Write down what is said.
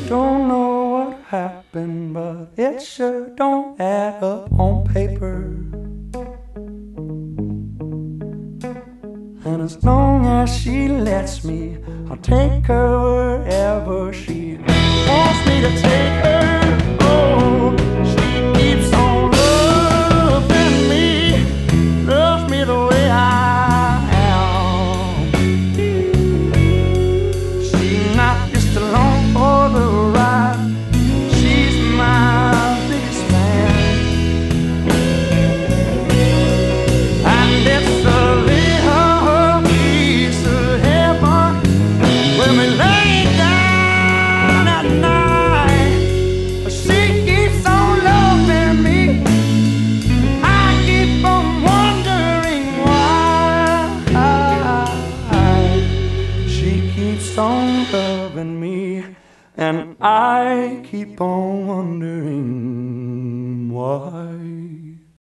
Don't know what happened, but it sure don't add up on paper. And as long as she lets me, I'll take her wherever she wants me to take her. Oh, she keeps on loving me, loves me the way I am. She's not just along for the ride, she's my biggest fan. And it's a little piece of heaven when we lay down at night. She keeps on loving me, I keep on wondering why. She keeps on loving me, and I keep on wondering why.